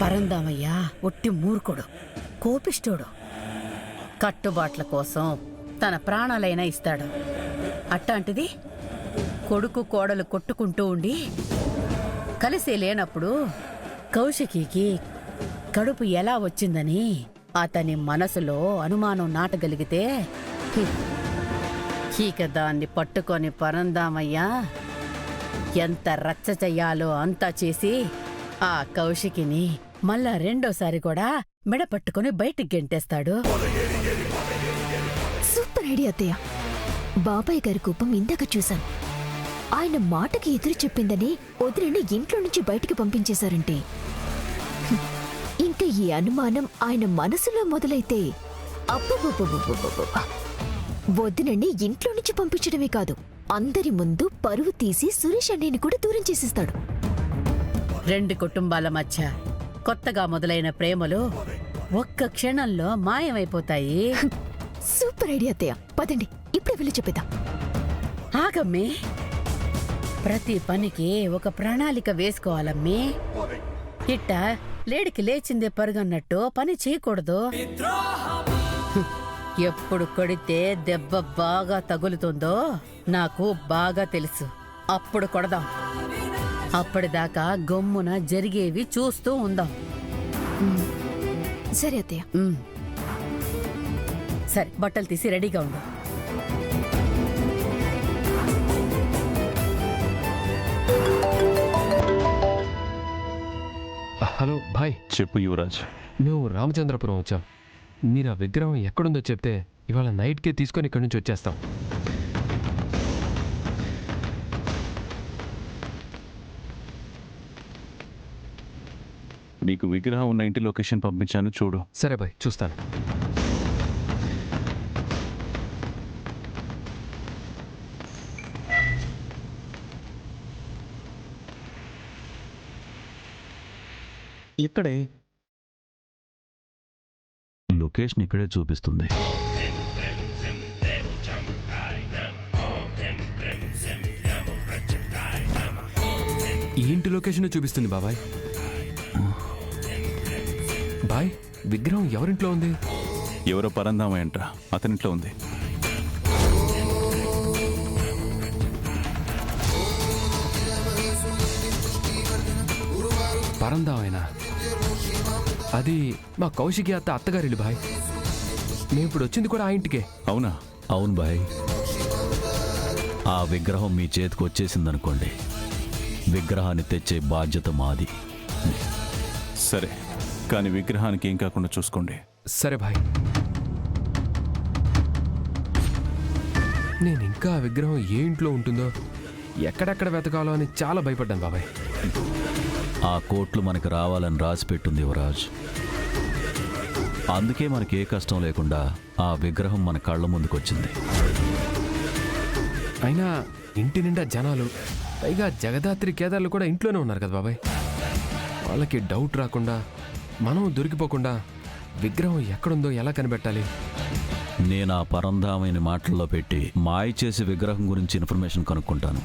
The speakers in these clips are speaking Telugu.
పరందామయ్య ఒట్టి మూర్ఖుడు, కోపిష్టోడు. కట్టుబాట్ల కోసం తన ప్రాణాలైనా ఇస్తాడు. అట్టాంటిది కొడుకు కోడలు కొట్టుకుంటూ ఉండి కలిసి లేనప్పుడు కౌశికికి కడుపు ఎలా వచ్చిందని అతని మనసులో అనుమానం నాటగలిగితే ఇక దాన్ని పట్టుకొని పరందామయ్య ఎంత రచ్చ చెయ్యాలో అంతా చేసి ఆ కౌశికిని మళ్ళా రెండోసారి కూడా మెడ పట్టుకుని బయటికి గెంటేస్తాడు. సూపర్ ఐడియా అత్తయ్య. బాబాయ్ గారి కోపం ఇందాక చూశాను. ఆయన మాటకి ఎదురు చెప్పిందని వదిలిని ఇంట్లో నుంచి బయటికి పంపించేశారంటే ఇంకా ఈ అనుమానం ఆయన మనసులో మొదలైతే వదినని ఇంట్లో నుంచి పంపించడమే కాదు, అందరి ముందు పరువు తీసి సురేష్ అన్నయ్యని కూడా దూరం చేసేస్తాడు. రెండు కుటుంబాల మధ్య కొత్తగా మొదలైన ప్రేమలు ఒక్క క్షణంలో మాయమైపోతాయి. సూపర్ ఐడియా అత్తయ్య. పదండి ఇప్పుడే వెళ్ళి చెప్పేద్దాం. ఆగమ్మే, ప్రతి పనికి ఒక ప్రణాళిక వేసుకోవాలమ్మే. ఇట్ట లేడికి లేచిందే పరుగన్నట్టు పని చేయకూడదు. ఎప్పుడు కొడితే దెబ్బ బాగా తగులుతుందో నాకు బాగా తెలుసు. అప్పుడు కొడదాం. అప్పటిదాకా గమ్మున జరిగేవి చూస్తూ ఉందాం. సరే అత్తయ్య. సరే, బట్టలు తీసి రెడీగా ఉండు. హలో భాయ్. చెప్పు యువరాజ్. మేము రామచంద్రపురం వచ్చాం. మీరు ఆ విగ్రహం ఎక్కడుందో చెప్తే ఇవాళ నైట్కే తీసుకొని ఇక్కడి నుంచి వచ్చేస్తాం. నీకు విగ్రహం ఉన్న ఇంటి లొకేషన్ పంపించాను, చూడు. సరే భాయ్, చూస్తాను. ఇక్కడే లొకేషన్ ఇక్కడే చూపిస్తుంది. ఈ ఇంటి లొకేషన్ చూపిస్తుంది బాబాయ్. బాయ్, విగ్రహం ఎవరింట్లో ఉంది? ఎవరో పరందామయ్యంట, అతనింట్లో ఉంది. పరందామైనా? అది మా కౌశికి అత్తగారిల్లు బాయ్. మేము ఇప్పుడు వచ్చింది కూడా ఆ ఇంటికే. అవునా? అవును బాయ్. ఆ విగ్రహం మీ చేతికి వచ్చేసిందనుకోండి, విగ్రహాన్ని తెచ్చే బాధ్యత మాది. సరే, కానీ విగ్రహానికి ఏం కాకుండా చూసుకోండి. సరే భాయ్. నేను ఇంకా ఆ విగ్రహం ఏ ఇంట్లో ఉంటుందో, ఎక్కడెక్కడ వెతకాలో అని చాలా భయపడ్డాను బాబాయ్. ఆ కోట్లు మనకు రావాలని రాసి పెట్టుంది యువరాజ్. అందుకే మనకి ఏ కష్టం లేకుండా ఆ విగ్రహం మన కళ్ళ ముందుకొచ్చింది. అయినా ఇంటి నిండా జనాలు, పైగా జగదాత్రి కేదార్లు కూడా ఇంట్లోనే ఉన్నారు కదా బాబాయ్. వాళ్ళకి డౌట్ రాకుండా, మనం దొరికిపోకుండా విగ్రహం ఎక్కడుందో ఎలా కనిపెట్టాలి? నేను ఆ పరంధామైన మాటల్లో పెట్టి మాయ చేసి విగ్రహం గురించి ఇన్ఫర్మేషన్ కనుక్కుంటాను.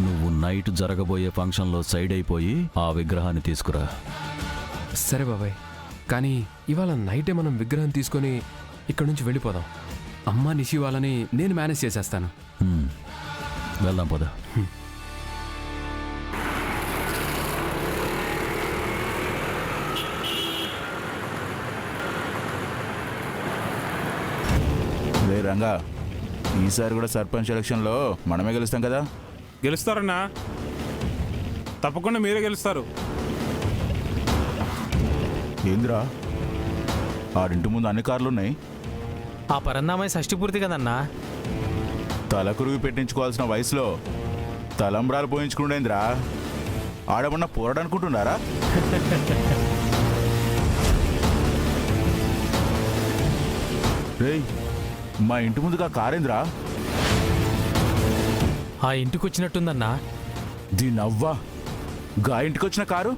నువ్వు నైట్ జరగబోయే ఫంక్షన్లో సైడ్ అయిపోయి ఆ విగ్రహాన్ని తీసుకురా. సరే బాబాయ్, కానీ ఇవాళ నైటే మనం విగ్రహం తీసుకొని ఇక్కడి నుంచి వెళ్ళిపోదాం. అమ్మ నిషి వాళ్ళని నేను మేనేజ్ చేసేస్తాను. వెళ్దాం పద. రే రంగా, ఈసారి కూడా సర్పంచ్ ఎలక్షన్లో మనమే గెలుస్తాం కదా? గెలుస్తారన్నా, తప్పకుండా మీరే గెలుస్తారు. ఏందిరా, ఆడింటి ముందు అన్ని కార్లు ఉన్నాయి. ఆ పరందామయ్య షష్ఠి పూర్తి కదన్నా. తలకురుగు పెట్టించుకోవాల్సిన వయసులో తలంబ్రాలు పోయించుకుంటేందిరా? ఆడమన్నా పోరాడనుకుంటున్నారా? రేయ్, మా ఇంటి ముందుగా కారేంద్రా? ఆ ఇంటికి వచ్చినట్టుందన్నా. దీనవ్వా, గా ఇంటికి వచ్చిన కారు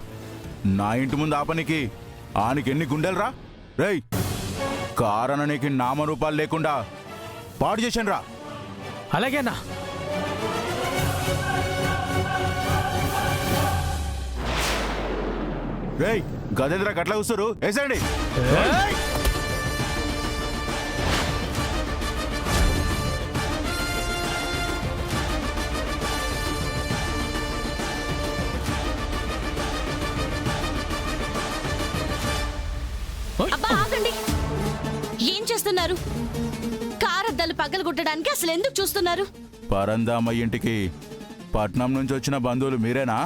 నా ఇంటి ముందు ఆపనికి ఆనికి ఎన్ని గుండెలరా? రేయ్, కారు అననికి నామరూపాలు లేకుండా పాడు చేశాను రా. అలాగేనా? రేయ్ గదేంద్ర గట్ల కూస్తారు వేసేయండి. అబ్బా ఆగండి, ఏం చేస్తున్నారు? కారద్దాలు పగలగొట్టడానికి అసలు ఎందుకు చూస్తున్నారు? పరందామ ఇంటికి పట్నం నుంచి వచ్చిన బంధువులు మీరేనా?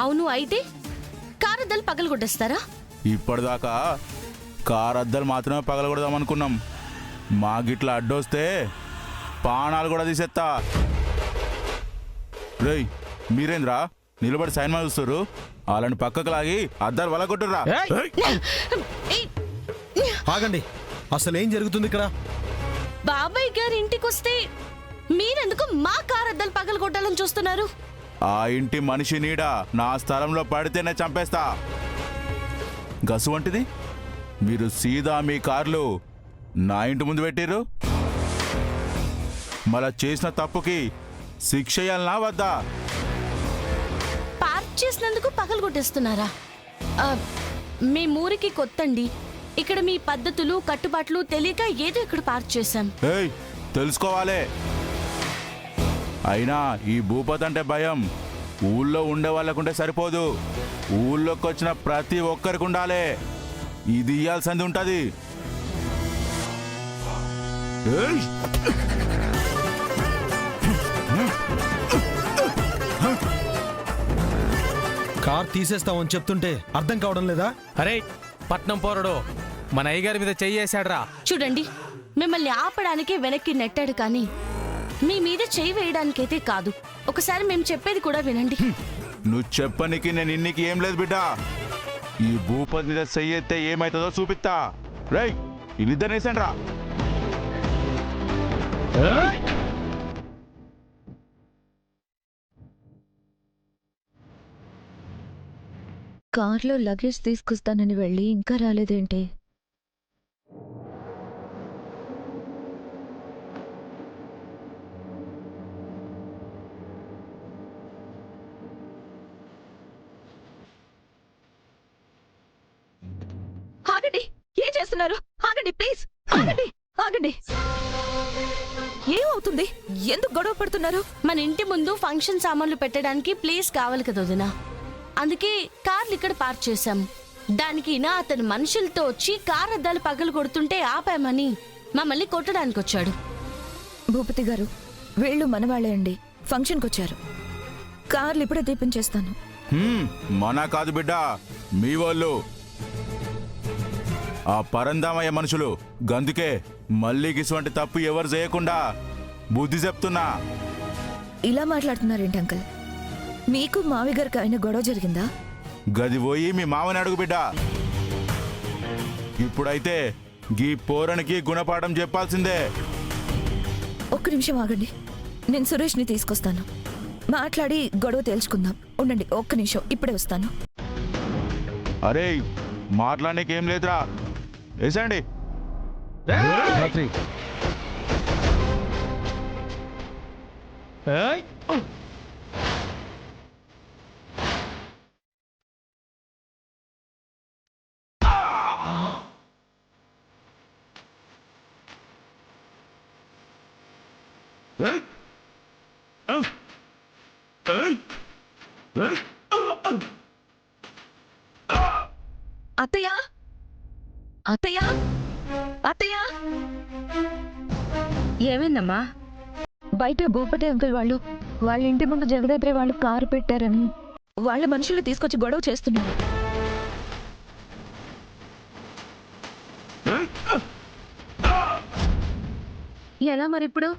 అవును, అయితే కారద్దాలు పగలగొట్టేస్తారా? ఇప్పటిదాకా కారద్దలు మాత్రమే పగలగొడదాం అనుకున్నాం. మా గిట్ల అడ్డొస్తే పానాలు కూడా తీసేస్తా. రేయ్ మీరేంద్రా నిలబడి సైన్మా చూస్తారు? అలాంటి పక్కకు లాగి అద్దాలు వలగొట్టుర్రా. ఏయ్, ఆగండి, అసలు ఏం జరుగుతుంది ఇక్కడ? బాబాయ్ గారి ఇంటికొస్తే మీరెందుకు మా కారద్దాలు పగలగొట్టాలని చూస్తున్నారు? ఆ ఇంటి మనిషి నీడ నా స్థలంలో పడితేనే చంపేస్తా. గసు వంటిది మీరు సీదా మీ కార్లు నా ఇంటి ముందు పెట్టిర్రు. మళ్ళా చేసిన తప్పుకి శిక్ష ఇయ్యాలనా వద్దా? పార్క్ చేసినందుకు పగలగొట్టేస్తున్నారా? మేమూరికి కొత్తండి, ఇక్కడ మీ పద్ధతులు కట్టుబాట్లు తెలియక ఏదో ఇక్కడ పార్క్ చేశాం. ఏయ్ తెలుసుకోవాలే. అయినా ఈ భూపతి అంటే భయం ఊళ్ళో ఉండే వాళ్ళకుంటే సరిపోదు, ఊళ్ళోకి వచ్చిన ప్రతి ఒక్కరికి ఉండాలి. ఇది ఇయ్యాల్సింది ఉంటుంది. ఏయ్! కార్ తీసేస్తామని చెప్తుంటే అర్థం కావడం లేదా? అరే పట్నం పోరడు మన అయ్యగారి మీద చెయ్యేశాడ్రా. చూడండి, మిమ్మల్ని ఆపడానికే వెనక్కి నెట్టాడు కానీ మీ మీద చేయి వేయడానికైతే కాదు. ఒకసారి మేము చెప్పేది కూడా వినండి. నువ్వు చెప్పనికి నేను ఇన్నికి ఏం లేదు బిడ్డ. ఈ భూపతి మీద చెయ్యెత్తే ఏమైతుందో చూపిస్తా. రై ఇద్దరేసండి రా. కార్లో లగేజ్ తీసుకొస్తానని వెళ్ళి ఇంకా రాలేదేంటి? ఆగండి, ఏం చేస్తున్నారు? ఆగండి ప్లీజ్, ఆగండి ఆగండి. ఏమవుతుంది? ఎందుకు గొడవ పడుతున్నారు? మన ఇంటి ముందు ఫంక్షన్ సామాన్లు పెట్టడానికి ప్లేస్ కావాలి కదా వదినా, అందుకే కార్లు ఇక్కడ పార్క్ చేశాం. దానికి నా అతని మనుషులతో వచ్చి కార్ అద్దాలు పగలు కొడుతుంటే ఆపామని మమ్మల్ని కొట్టడానికి వచ్చాడు. భూపతి గారు, వీళ్ళు మనవాళ్లే అండి, ఫంక్షన్కి వచ్చారు. కార్లు ఇప్పుడే దీపించేస్తాను. మన కాదు బిడ్డ, మీ వాళ్ళు. ఆ పరందామయ్య మనుషులు. గందుకే మళ్ళీ ఇటువంటి తప్పు ఎవరు చేయకుండా బుద్ధి చెప్తున్నా. ఇలా మాట్లాడుతున్నారేంటి అంకల్? మీకు మావి గారికి అయిన గొడవ జరిగిందా? గది పోయి మీ మామని అడుగు బిడ్డ. ఇప్పుడైతే గీ పోరనికి గుణపాఠం చెప్పాల్సిందే. ఒక్క నిమిషం ఆగండి, నేను సురేష్ని తీసుకొస్తాను. మాట్లాడి గొడవ తేల్చుకుందాం. ఉండండి ఒక్క నిమిషం, ఇప్పుడే వస్తాను. అరే మాట్లాడనీకేం లేదురా, వేసండి. అత్తయ్య, అత్తయ్య, అత్తయ్య. ఏమైందమ్మా? బయట భూపతి అంకుల్ వాళ్ళ ఇంటి ముందు జగదాత్రి వాళ్ళు కారు పెట్టారని వాళ్ళ మనుషులు తీసుకొచ్చి గొడవ చేస్తున్నారు. ఎలా మరి ఇప్పుడు?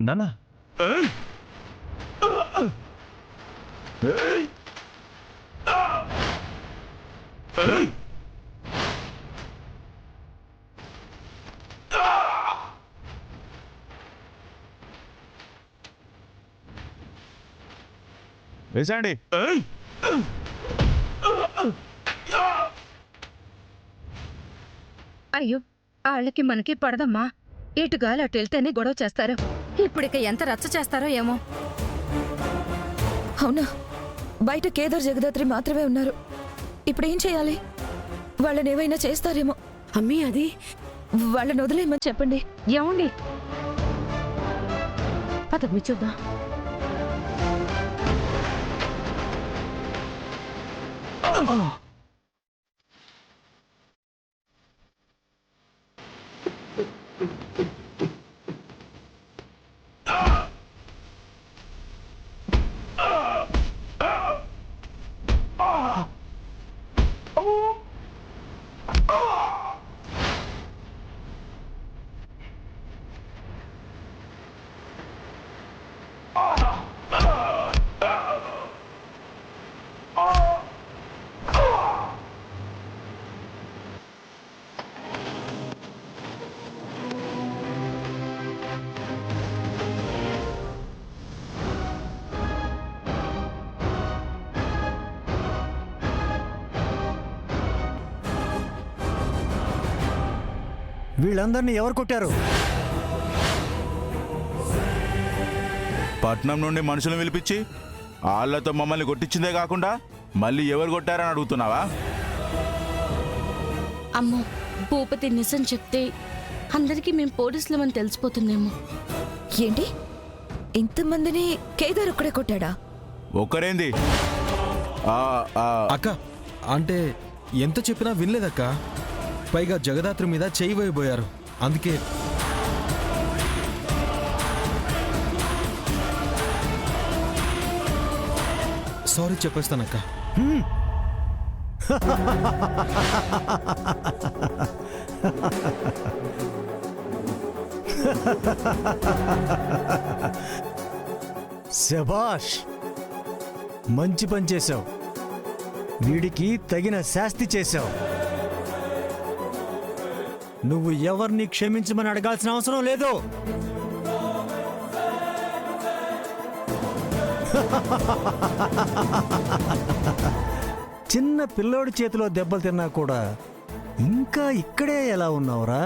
నానా వేసండి. అయ్యో వాళ్ళకి మనకి పడదమ్మా. ఇటుగాలి అటు వెళ్తేనే గొడవ చేస్తారు. ఇప్పుడిక ఎంత రచ్చ చేస్తారో ఏమో. అవునా, బయట కేదార్ జగదాత్రి మాత్రమే ఉన్నారు. ఇప్పుడు ఏం చేయాలి? వాళ్ళని ఏమైనా చేస్తారేమో. అమ్మీ అది వాళ్ళని వదిలేయమని చెప్పండి. ఏమండి పదవి చూద్దాం. వీళ్ళందరినీ ఎవరు కొట్టారు? పట్నం నుండి మనుషులను పిలిపించి వాళ్ళతో మమ్మల్ని కొట్టించిందే కాకుండా మళ్ళీ ఎవరు కొట్టారని అడుగుతున్నావా? అమ్మో, భూపతి నిజం చెప్తే అందరికీ మేము పోలీసులమని తెలిసిపోతుందేమో. ఏంటి, ఇంతమందిని కేదార్ ఒక్కడే కొట్టాడా? ఒక్కరేంది? అక్క అంటే ఎంత చెప్పినా వినలేదక్క. పైగా జగదాత్రి మీద చేయి వేయబోయారు. అందుకే సారీ చెప్పేస్తానక్క. శభాష్, మంచి పని చేశావు. వీడికి తగిన శాస్తి చేశావు. నువ్వు ఎవరిని క్షమించమని అడగాల్సిన అవసరం లేదు. చిన్న పిల్లోడి చేతిలో దెబ్బలు తిన్నా కూడా ఇంకా ఇక్కడే ఎలా ఉన్నావురా?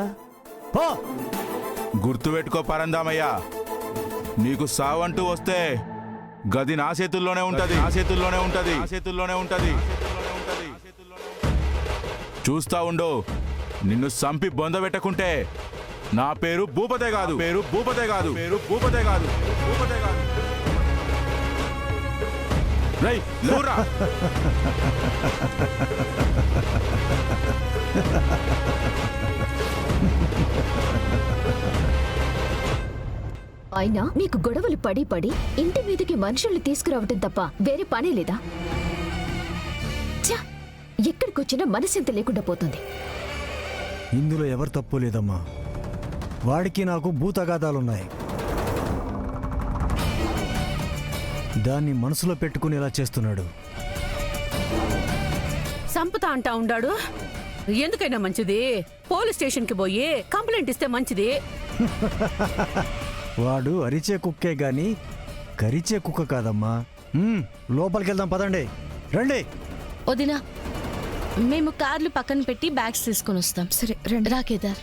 గుర్తుపెట్టుకో పరందామయ్యా, నీకు సావంటూ వస్తే గది నా చేతుల్లోనే ఉంటది. నా చేతుల్లోనే ఉంటది. నా చేతుల్లోనే ఉంటది. చూస్తా ఉండు. నిన్ను సంపి బొందబెట్టకుంటే నా పేరు భూపతే కాదు. పేరు భూపతే కాదు. పేరు భూపతే కాదు. భూపతే కాదు. రై లేవురా. అయినా మీకు గొడవలు పడి పడి ఇంటి మీదకి మనుషుల్ని తీసుకురావటం తప్ప వేరే పనే లేదా? ఛ! ఎక్కడికొచ్చినా మనసింత లేకుండా పోతుంది. ఇందులో ఎవరు తప్పు లేదమ్మా. వాడికి నాకు భూతగాదాలున్నాయి. దాన్ని మనసులో పెట్టుకుని ఇలా చేస్తున్నాడు. సంపుతా అంటా ఉండాడు. ఎందుకైనా మంచిది పోలీస్ స్టేషన్కి పోయి కంప్లైంట్ ఇస్తే మంచిది. వాడు అరిచే కుక్కే గాని కరిచే కుక్క కాదమ్మా. లోపలికి వెళ్దాం పదండి. రండి. వదినా, మేము కార్లు పక్కన పెట్టి బ్యాగ్స్ తీసుకొని వస్తాం. సరే రండి. రా కేదార్.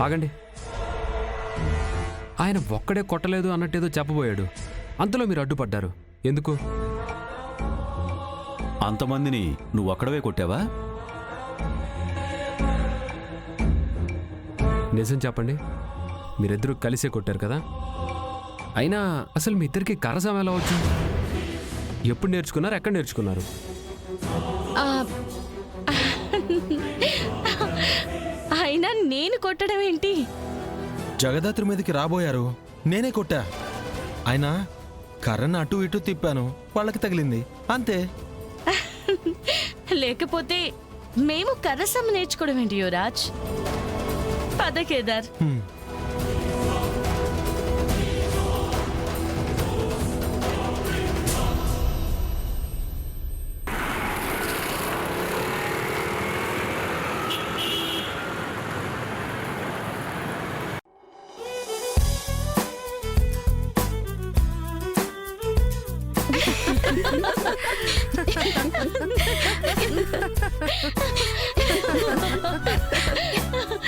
ఆగండి. ఆయన ఒక్కడే కొట్టలేదు అన్నట్టేదో చెప్పబోయాడు. అంతలో మీరు అడ్డుపడ్డారు. ఎందుకు? అంతమందిని నువ్వు ఒక్కడవే కొట్టావా? నిజం చెప్పండి, మీరిద్దరూ కలిసే కొట్టారు కదా. అయినా అసలు మీ ఇద్దరికి కరసం ఎలా వచ్చింది? ఎప్పుడు నేర్చుకున్నారు? ఎక్కడ నేర్చుకున్నారు? అయినా నేను కొట్టడం ఏంటి? జగదాత్రి మీదకి రాబోయారు, నేనే కొట్టా. అయినా కర్రను అటు ఇటు తిప్పాను, వాళ్ళకి తగిలింది అంతే. లేకపోతే మేము కరసం నేర్చుకోవడం ఏంటి యువరాజ్? పద కేదార్.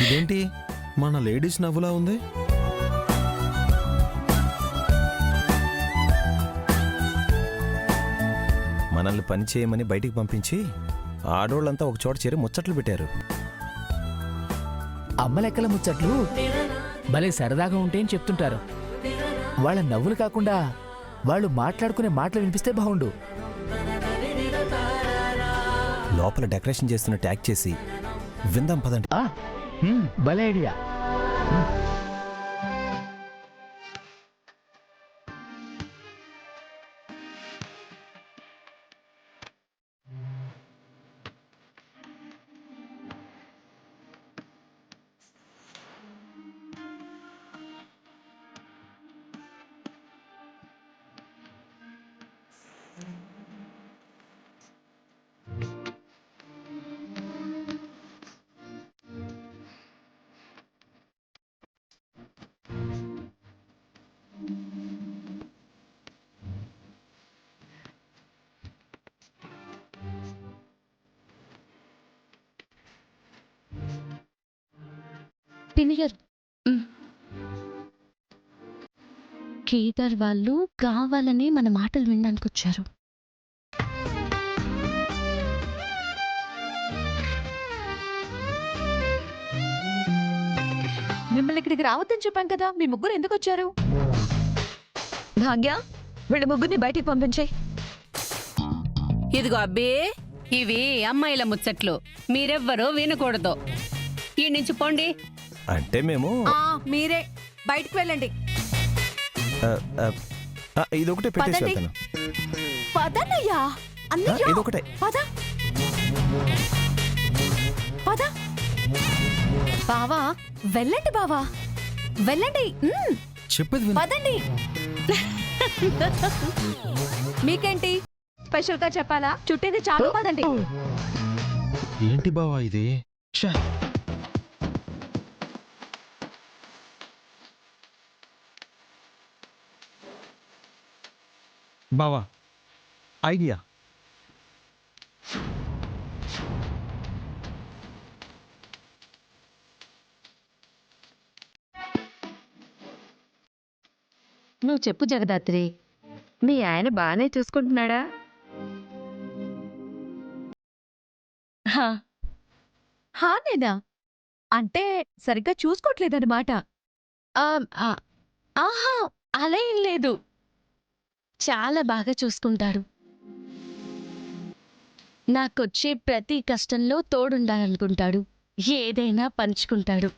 ఇదేంటి మన లేడీస్ నవ్వులా ఉంది? మనల్ని పని చేయమని బయటికి పంపించి ఆడోళ్ళంతా ఒక చోట చేరి ముచ్చట్లు పెట్టారు. అమ్మ లెక్కల ముచ్చట్లు భలే సరదాగా ఉంటే అని చెప్తుంటారు. వాళ్ళ నవ్వులు కాకుండా వాళ్ళు మాట్లాడుకునే మాటలు వినిపిస్తే బాగుండు. లోపల డెకరేషన్ చేస్తున్న ట్యాగ్ చేసి విందాం పదండి. భలే ఐడియా. కేదార్ వాళ్ళు కావాలని మన మాటలు వినడానికి వచ్చారు. మిమ్మల్ని ఇక్కడికి రావద్దని చెప్పాం కదా, మీ ముగ్గురు ఎందుకు వచ్చారు? భాగ్య, వీళ్ళ ముగ్గురిని బయటికి పంపించే. ఇదిగో అబ్బే, ఇవి అమ్మాయిల ముచ్చట్లు, మీరెవ్వరూ వినకూడదు. ఈ నుంచి పోండి. అంటే మేము మీరే బయటికి వెళ్ళండి. ఇదొకటే పెట్టేసి పదండి. వెళ్తాను. పదన్నయ్యా, ఇదొకటే. పద పద. బావా వెళ్ళండి, బావా వెళ్ళండి. చెప్పేది విను. పదండి. మీకేంటి స్పెషల్ గా చెప్పాలా? చుట్టేది చాలు, పదండి. ఏంటి బావా ఇది? బావా ఐడియా. నువ్వు చెప్పు జగదాత్రి, మీ ఆయన బాగానే చూసుకుంటున్నాడా? నేనా అంటే సరిగ్గా చూసుకోవట్లేదన్నమాట. ఆహా, అలా ఏం లేదు. చాలా బాగా చూసుకుంటాడు. నాకొచ్చే ప్రతి కష్టంలో తోడుండాలనుకుంటాడు. ఏదైనా పంచుకుంటాడు.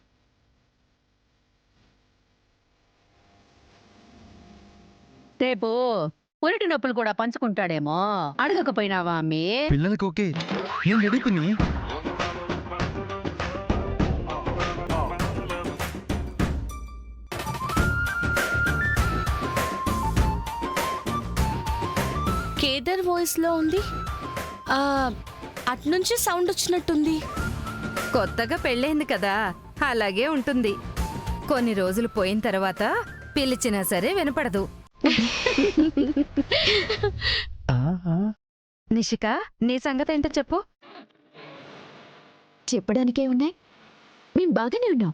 రేపు పురిటి నొప్పులు కూడా పంచుకుంటాడేమో, అడగకపోయినావా అమ్మి? పిల్లలకి ఓకే, నేను రెడీ పిన్ని. కేదార్ వాయిస్ లో ఉంది. అట్నుంచి సౌండ్ వచ్చినట్టుంది. కొత్తగా పెళ్ళైంది కదా, అలాగే ఉంటుంది. కొన్ని రోజులు పోయిన తర్వాత పిలిచినా సరే వినపడదు. నిషిక, నీ సంగతి ఏంటో చెప్పు. చెప్పడానికే ఉన్నాయి, మేం బాగానే ఉన్నాం.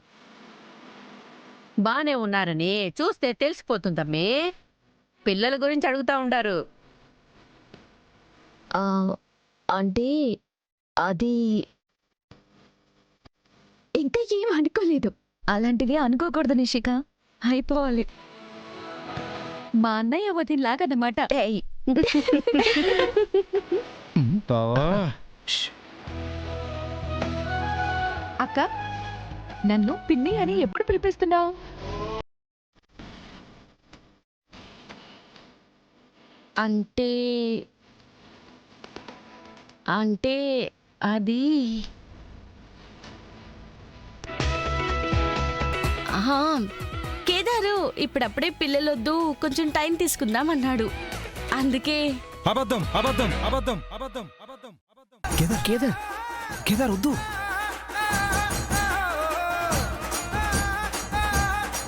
బానే ఉన్నారని చూస్తే తెలిసిపోతుందమ్మి. పిల్లల గురించి అడుగుతా ఉండారు. అంటే అది ఇంకా ఏం అనుకోలేదు. అలాంటివి అనుకోకూడదు నిషిక, అయిపోవాలి. మా అన్నయ్య వదిలాగన్నమాట. అక్క, నన్ను పిన్ని అని ఎప్పుడు పిలిపిస్తున్నావు? అంటే అంటే అది ఆహా, కేదారు ఇప్పుడప్పుడే పిల్లలొద్దు, కొంచెం టైం తీసుకుందాం అన్నాడు. అందుకే అబద్ధం అబద్ధం అబద్ధం అబద్ధం అబద్ధం అబద్ధం కేదార్ కేదార్ కేదార్ వద్దు.